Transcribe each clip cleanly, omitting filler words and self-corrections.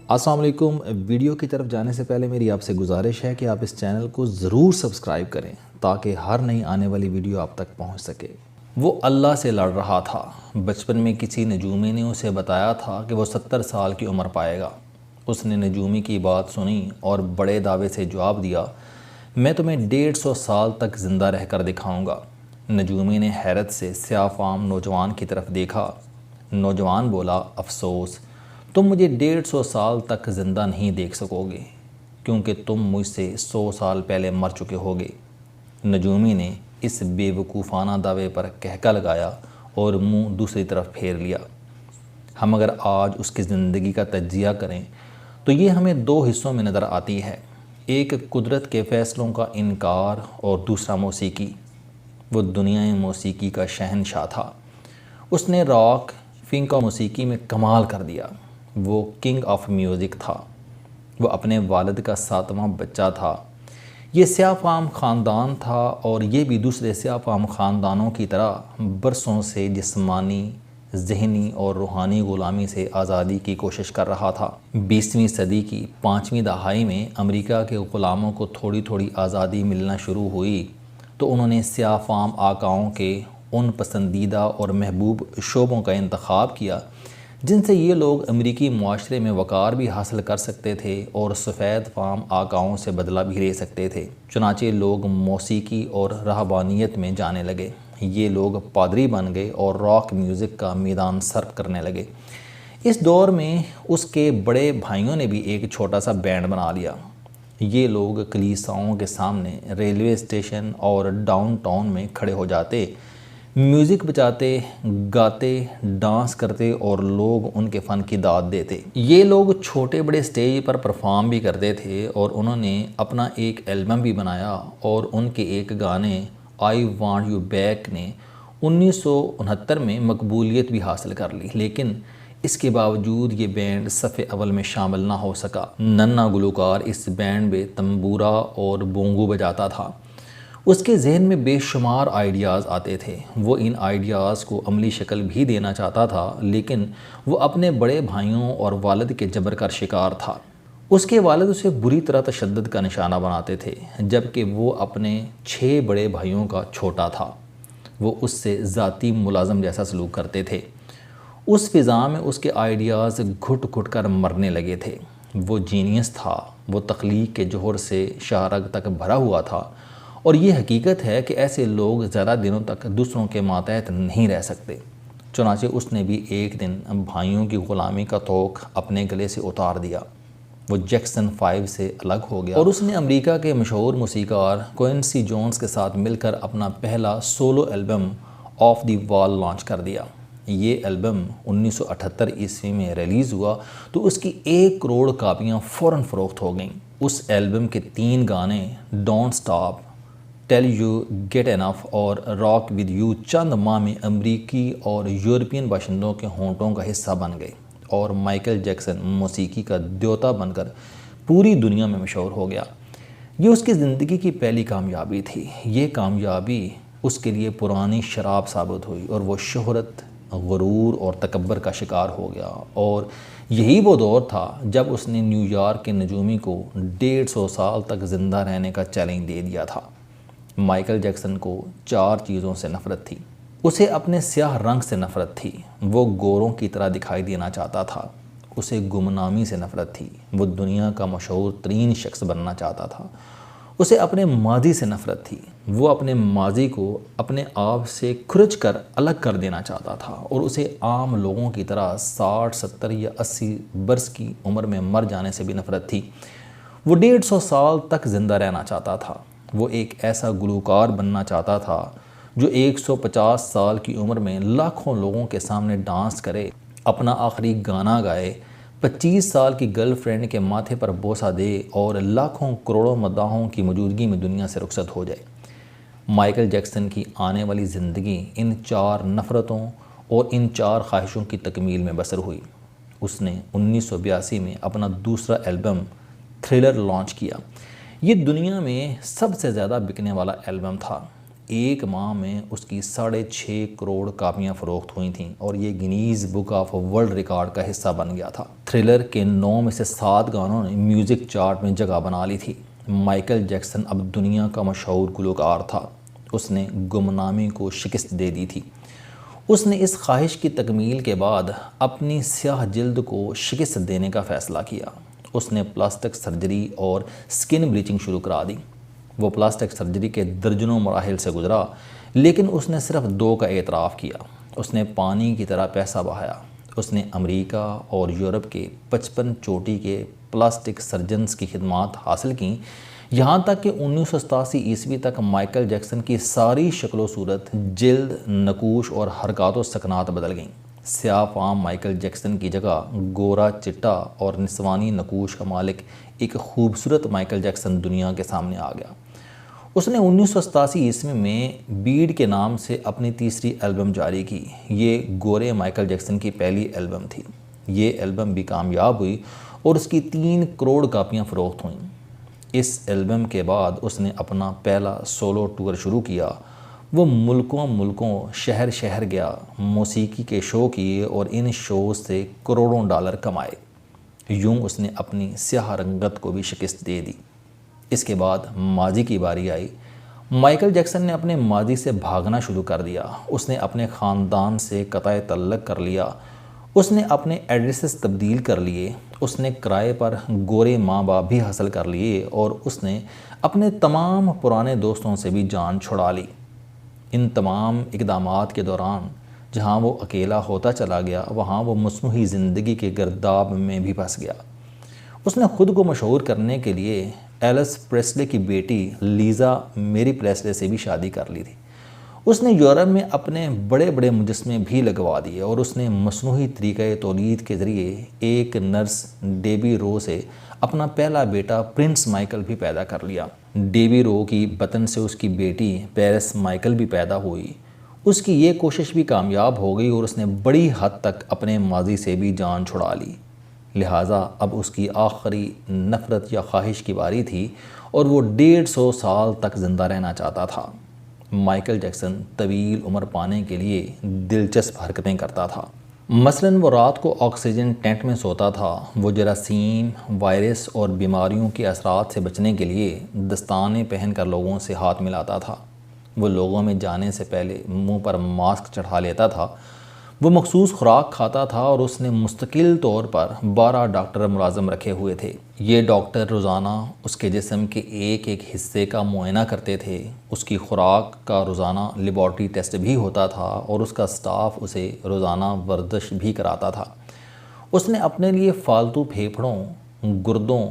السلام علیکم۔ ویڈیو کی طرف جانے سے پہلے میری آپ سے گزارش ہے کہ آپ اس چینل کو ضرور سبسکرائب کریں تاکہ ہر نئی آنے والی ویڈیو آپ تک پہنچ سکے۔ وہ اللہ سے لڑ رہا تھا۔ بچپن میں کسی نجومی نے اسے بتایا تھا کہ وہ 70 سال کی عمر پائے گا۔ اس نے نجومی کی بات سنی اور بڑے دعوے سے جواب دیا، میں تمہیں 150 سال تک زندہ رہ کر دکھاؤں گا۔ نجومی نے حیرت سے سیاہ فام نوجوان کی طرف دیکھا۔ نوجوان بولا، افسوس، تم مجھے 150 سال تک زندہ نہیں دیکھ سکو گے کیونکہ تم مجھ سے 100 سال پہلے مر چکے ہوگے۔ نجومی نے اس بے وقوفانہ دعوے پر کہکا لگایا اور منہ دوسری طرف پھیر لیا۔ ہم اگر آج اس کی زندگی کا تجزیہ کریں تو یہ ہمیں 2 حصوں میں نظر آتی ہے، ایک قدرت کے فیصلوں کا انکار اور دوسرا موسیقی۔ وہ دنیا موسیقی کا شہنشاہ تھا۔ اس نے راک، فنک اور موسیقی میں کمال کر دیا۔ وہ کنگ آف میوزک تھا۔ وہ اپنے والد کا 7واں بچہ تھا۔ یہ سیاہ فام خاندان تھا اور یہ بھی دوسرے سیاہ فام خاندانوں کی طرح برسوں سے جسمانی، ذہنی اور روحانی غلامی سے آزادی کی کوشش کر رہا تھا۔ 20ویں صدی کی 5ویں دہائی میں امریکہ کے غلاموں کو تھوڑی تھوڑی آزادی ملنا شروع ہوئی تو انہوں نے سیاہ فام آقاؤں کے ان پسندیدہ اور محبوب شعبوں کا انتخاب کیا جن سے یہ لوگ امریکی معاشرے میں وقار بھی حاصل کر سکتے تھے اور سفید فام آقاؤں سے بدلہ بھی لے سکتے تھے۔ چنانچہ لوگ موسیقی اور رہبانیت میں جانے لگے۔ یہ لوگ پادری بن گئے اور راک میوزک کا میدان سر کرنے لگے۔ اس دور میں اس کے بڑے بھائیوں نے بھی ایک چھوٹا سا بینڈ بنا لیا۔ یہ لوگ کلیساؤں کے سامنے، ریلوے اسٹیشن اور ڈاؤن ٹاؤن میں کھڑے ہو جاتے، میوزک بجاتے، گاتے، ڈانس کرتے اور لوگ ان کے فن کی داد دیتے۔ یہ لوگ چھوٹے بڑے سٹیج پر پرفارم بھی کرتے تھے اور انہوں نے اپنا ایک البم بھی بنایا اور ان کے ایک گانے آئی وانٹ یو بیک نے 1969 میں مقبولیت بھی حاصل کر لی، لیکن اس کے باوجود یہ بینڈ صف اول میں شامل نہ ہو سکا۔ ننھا گلوکار اس بینڈ میں تنبورا اور بونگو بجاتا تھا۔ اس کے ذہن میں بے شمار آئیڈیاز آتے تھے۔ وہ ان آئیڈیاز کو عملی شکل بھی دینا چاہتا تھا، لیکن وہ اپنے بڑے بھائیوں اور والد کے جبر کا شکار تھا۔ اس کے والد اسے بری طرح تشدد کا نشانہ بناتے تھے، جبکہ وہ اپنے 6 بڑے بھائیوں کا چھوٹا تھا۔ وہ اس سے ذاتی ملازم جیسا سلوک کرتے تھے۔ اس فضا میں اس کے آئیڈیاز گھٹ گھٹ کر مرنے لگے تھے۔ وہ جینیس تھا۔ وہ تخلیق کے جوہر سے شہرگ تک بھرا ہوا تھا، اور یہ حقیقت ہے کہ ایسے لوگ زیادہ دنوں تک دوسروں کے ماتحت نہیں رہ سکتے۔ چنانچہ اس نے بھی ایک دن بھائیوں کی غلامی کا طوق اپنے گلے سے اتار دیا۔ وہ جیکسن 5 سے الگ ہو گیا اور اس نے امریکہ کے مشہور موسیقار کوئنسی جونز کے ساتھ مل کر اپنا پہلا سولو البم آف دی وال لانچ کر دیا۔ یہ البم 1978 عیسوی میں ریلیز ہوا تو اس کی 1 کروڑ کاپیاں فوراً فروخت ہو گئیں۔ اس البم کے 3 گانے don't stop, tell you get enough اور راک ود یو چند ماہ میں امریکی اور یورپین باشندوں کے ہونٹوں کا حصہ بن گئے اور مائیکل جیکسن موسیقی کا دیوتا بن کر پوری دنیا میں مشہور ہو گیا۔ یہ اس کی زندگی کی پہلی کامیابی تھی۔ یہ کامیابی اس کے لیے پرانی شراب ثابت ہوئی اور وہ شہرت، غرور اور تکبر کا شکار ہو گیا، اور یہی وہ دور تھا جب اس نے نیو یارک کے نجومی کو 150 سال تک زندہ رہنے کا چیلنج دے دیا تھا۔ مائیکل جیکسن کو 4 چیزوں سے نفرت تھی۔ اسے اپنے سیاہ رنگ سے نفرت تھی۔ وہ گوروں کی طرح دکھائی دینا چاہتا تھا۔ اسے گمنامی سے نفرت تھی۔ وہ دنیا کا مشہور ترین شخص بننا چاہتا تھا۔ اسے اپنے ماضی سے نفرت تھی۔ وہ اپنے ماضی کو اپنے آپ سے کھرچ کر الگ کر دینا چاہتا تھا، اور اسے عام لوگوں کی طرح 60، 70 یا 80 برس کی عمر میں مر جانے سے بھی نفرت تھی۔ وہ 150 سال تک زندہ رہنا چاہتا تھا۔ وہ ایک ایسا گلوکار بننا چاہتا تھا جو 150 سال کی عمر میں لاکھوں لوگوں کے سامنے ڈانس کرے، اپنا آخری گانا گائے، 25 سال کی گرل فرینڈ کے ماتھے پر بوسہ دے اور لاکھوں کروڑوں مداحوں کی موجودگی میں دنیا سے رخصت ہو جائے۔ مائیکل جیکسن کی آنے والی زندگی ان 4 نفرتوں اور ان 4 خواہشوں کی تکمیل میں بسر ہوئی۔ اس نے 1982 میں اپنا دوسرا البم تھرلر لانچ کیا۔ یہ دنیا میں سب سے زیادہ بکنے والا البم تھا۔ ایک ماہ میں اس کی 6.5 کروڑ کاپیاں فروخت ہوئی تھیں اور یہ Guinness book of world record کا حصہ بن گیا تھا۔ تھرلر کے 9 میں سے 7 گانوں نے میوزک چارٹ میں جگہ بنا لی تھی۔ مائیکل جیکسن اب دنیا کا مشہور گلوکار تھا۔ اس نے گمنامی کو شکست دے دی تھی۔ اس نے اس خواہش کی تکمیل کے بعد اپنی سیاہ جلد کو شکست دینے کا فیصلہ کیا۔ اس نے پلاسٹک سرجری اور سکن بلیچنگ شروع کرا دی۔ وہ پلاسٹک سرجری کے درجنوں مراحل سے گزرا، لیکن اس نے صرف 2 کا اعتراف کیا۔ اس نے پانی کی طرح پیسہ بہایا۔ اس نے امریکہ اور یورپ کے 55 چوٹی کے پلاسٹک سرجنز کی خدمات حاصل کیں، یہاں تک کہ 1987 تک مائیکل جیکسن کی ساری شکل و صورت، جلد، نقوش اور حرکات و سکنات بدل گئیں۔ سیاہ فام مائیکل جیکسن کی جگہ گورا، چٹا اور نسوانی نقوش کا مالک ایک خوبصورت مائیکل جیکسن دنیا کے سامنے آ گیا۔ اس نے 1987 میں بیڈ کے نام سے اپنی تیسری البم جاری کی۔ یہ گورے مائیکل جیکسن کی پہلی البم تھی۔ یہ البم بھی کامیاب ہوئی اور اس کی 3 کروڑ کاپیاں فروخت ہوئیں۔ اس البم کے بعد اس نے اپنا پہلا سولو ٹور شروع کیا۔ وہ ملکوں شہر شہر گیا، موسیقی کے شو کیے اور ان شوز سے کروڑوں ڈالر کمائے۔ یوں اس نے اپنی سیاہ رنگت کو بھی شکست دے دی۔ اس کے بعد ماضی کی باری آئی۔ مائیکل جیکسن نے اپنے ماضی سے بھاگنا شروع کر دیا۔ اس نے اپنے خاندان سے قطع تعلق کر لیا۔ اس نے اپنے ایڈریسز تبدیل کر لیے۔ اس نے کرائے پر گورے ماں باپ بھی حاصل کر لیے اور اس نے اپنے تمام پرانے دوستوں سے بھی جان چھڑا لی۔ ان تمام اقدامات کے دوران جہاں وہ اکیلا ہوتا چلا گیا، وہاں وہ مصنوعی زندگی کے گرداب میں بھی پھنس گیا۔ اس نے خود کو مشہور کرنے کے لیے ایلس پریسلے کی بیٹی لیزا میری پریسلے سے بھی شادی کر لی تھی۔ اس نے یورپ میں اپنے بڑے بڑے مجسمے بھی لگوا دیے اور اس نے مصنوعی طریقۂ تولید کے ذریعے ایک نرس ڈیبی رو سے اپنا پہلا بیٹا پرنس مائیکل بھی پیدا کر لیا۔ ڈیبی رو کی بطن سے اس کی بیٹی پیرس مائیکل بھی پیدا ہوئی۔ اس کی یہ کوشش بھی کامیاب ہو گئی اور اس نے بڑی حد تک اپنے ماضی سے بھی جان چھڑا لی۔ لہٰذا اب اس کی آخری نفرت یا خواہش کی باری تھی اور وہ 150 سال تک زندہ رہنا چاہتا تھا۔ مائیکل جیکسن طویل عمر پانے کے لیے دلچسپ حرکتیں کرتا تھا۔ مثلاً وہ رات کو آکسیجن ٹینٹ میں سوتا تھا۔ وہ جراثیم، وائرس اور بیماریوں کے اثرات سے بچنے کے لیے دستانے پہن کر لوگوں سے ہاتھ ملاتا تھا۔ وہ لوگوں میں جانے سے پہلے منہ پر ماسک چڑھا لیتا تھا۔ وہ مخصوص خوراک کھاتا تھا اور اس نے مستقل طور پر 12 ڈاکٹر ملازم رکھے ہوئے تھے۔ یہ ڈاکٹر روزانہ اس کے جسم کے ایک ایک حصے کا معائنہ کرتے تھے۔ اس کی خوراک کا روزانہ لیبارٹری ٹیسٹ بھی ہوتا تھا اور اس کا سٹاف اسے روزانہ ورزش بھی کراتا تھا۔ اس نے اپنے لیے فالتو پھیپھڑوں، گردوں،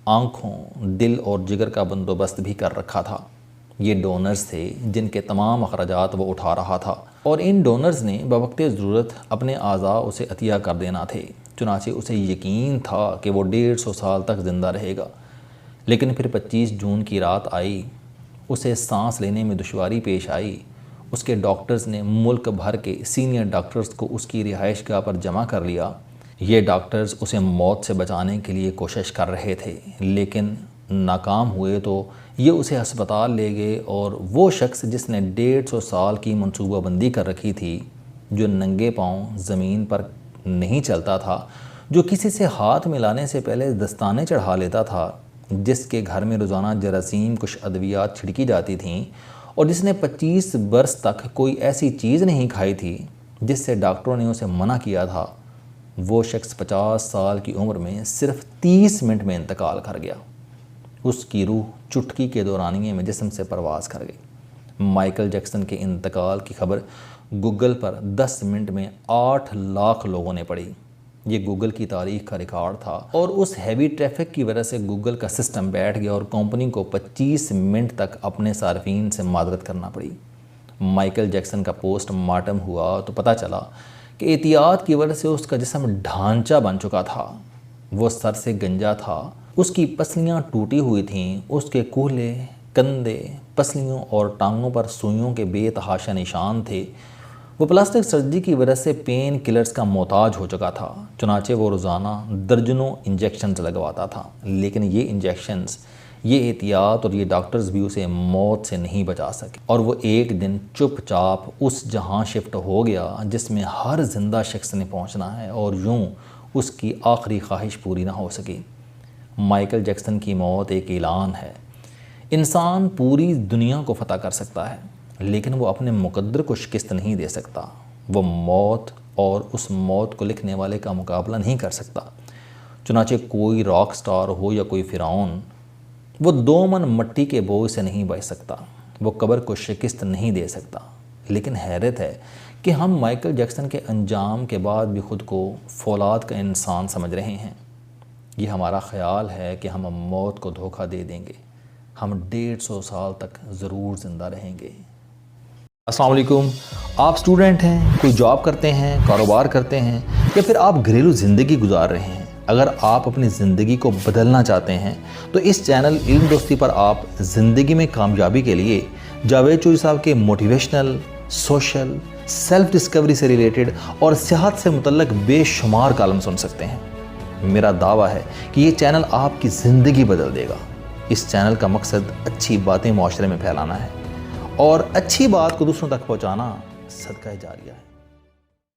آنکھوں، دل اور جگر کا بندوبست بھی کر رکھا تھا۔ یہ ڈونرز تھے جن کے تمام اخراجات وہ اٹھا رہا تھا اور ان ڈونرز نے بوقت ضرورت اپنے اعضاء اسے عطیہ کر دینا تھے۔ چنانچہ اسے یقین تھا کہ وہ 150 سال تک زندہ رہے گا۔ لیکن پھر 25 جون کی رات آئی۔ اسے سانس لینے میں دشواری پیش آئی۔ اس کے ڈاکٹرز نے ملک بھر کے سینئر ڈاکٹرز کو اس کی رہائش گاہ پر جمع کر لیا۔ یہ ڈاکٹرز اسے موت سے بچانے کے لیے کوشش کر رہے تھے، لیکن ناکام ہوئے تو یہ اسے ہسپتال لے گئے اور وہ شخص جس نے 150 سال کی منصوبہ بندی کر رکھی تھی، جو ننگے پاؤں زمین پر نہیں چلتا تھا، جو کسی سے ہاتھ ملانے سے پہلے دستانے چڑھا لیتا تھا، جس کے گھر میں روزانہ جراثیم کش ادویات چھڑکی جاتی تھیں اور جس نے 25 برس تک کوئی ایسی چیز نہیں کھائی تھی جس سے ڈاکٹروں نے اسے منع کیا تھا، وہ شخص 50 سال کی عمر میں صرف 30 منٹ میں انتقال کر گیا۔ اس کی روح چٹکی کے دورانیے میں جسم سے پرواز کر گئی۔ مائیکل جیکسن کے انتقال کی خبر گوگل پر 10 منٹ میں 8 لاکھ لوگوں نے پڑھی۔ یہ گوگل کی تاریخ کا ریکارڈ تھا اور اس ہیوی ٹریفک کی وجہ سے گوگل کا سسٹم بیٹھ گیا اور کمپنی کو 25 منٹ تک اپنے صارفین سے معذرت کرنا پڑی۔ مائیکل جیکسن کا پوسٹ مارٹم ہوا تو پتہ چلا کہ احتیاط کی وجہ سے اس کا جسم ڈھانچہ بن چکا تھا۔ وہ سر سے گنجا تھا، اس کی پسلیاں ٹوٹی ہوئی تھیں، اس کے کولہے، کندھے، پسلیوں اور ٹانگوں پر سوئیوں کے بے تحاشا نشان تھے۔ وہ پلاسٹک سرجری کی وجہ سے پین کلرز کا محتاج ہو چکا تھا، چنانچہ وہ روزانہ درجنوں انجیکشنز لگواتا تھا، لیکن یہ انجیکشنز یہ احتیاط اور یہ ڈاکٹرز بھی اسے موت سے نہیں بچا سکے، اور وہ ایک دن چپ چاپ اس جہاں شفٹ ہو گیا جس میں ہر زندہ شخص نے پہنچنا ہے، اور یوں اس کی آخری خواہش پوری نہ ہو سکی۔ مائیکل جیکسن کی موت ایک اعلان ہے۔ انسان پوری دنیا کو فتح کر سکتا ہے، لیکن وہ اپنے مقدر کو شکست نہیں دے سکتا۔ وہ موت اور اس موت کو لکھنے والے کا مقابلہ نہیں کر سکتا۔ چنانچہ کوئی راک سٹار ہو یا کوئی فرعون، وہ 2 من مٹی کے بوجھ سے نہیں بچ سکتا، وہ قبر کو شکست نہیں دے سکتا۔ لیکن حیرت ہے کہ ہم مائیکل جیکسن کے انجام کے بعد بھی خود کو فولاد کا انسان سمجھ رہے ہیں۔ یہ ہمارا خیال ہے کہ ہم موت کو دھوکہ دے دیں گے، ہم 150 سال تک ضرور زندہ رہیں گے۔ السلام علیکم، آپ سٹوڈنٹ ہیں، کوئی جاب کرتے ہیں، کاروبار کرتے ہیں، یا پھر آپ گھریلو زندگی گزار رہے ہیں۔ اگر آپ اپنی زندگی کو بدلنا چاہتے ہیں تو اس چینل علم دوستی پر آپ زندگی میں کامیابی کے لیے جاوید چوہری صاحب کے موٹیویشنل، سوشل، سیلف ڈسکوری سے ریلیٹڈ اور صحت سے متعلق بے شمار کالم سن سکتے ہیں۔ میرا دعویٰ ہے کہ یہ چینل آپ کی زندگی بدل دے گا۔ اس چینل کا مقصد اچھی باتیں معاشرے میں پھیلانا ہے، اور اچھی بات کو دوسروں تک پہنچانا صدقہ جاریہ ہے۔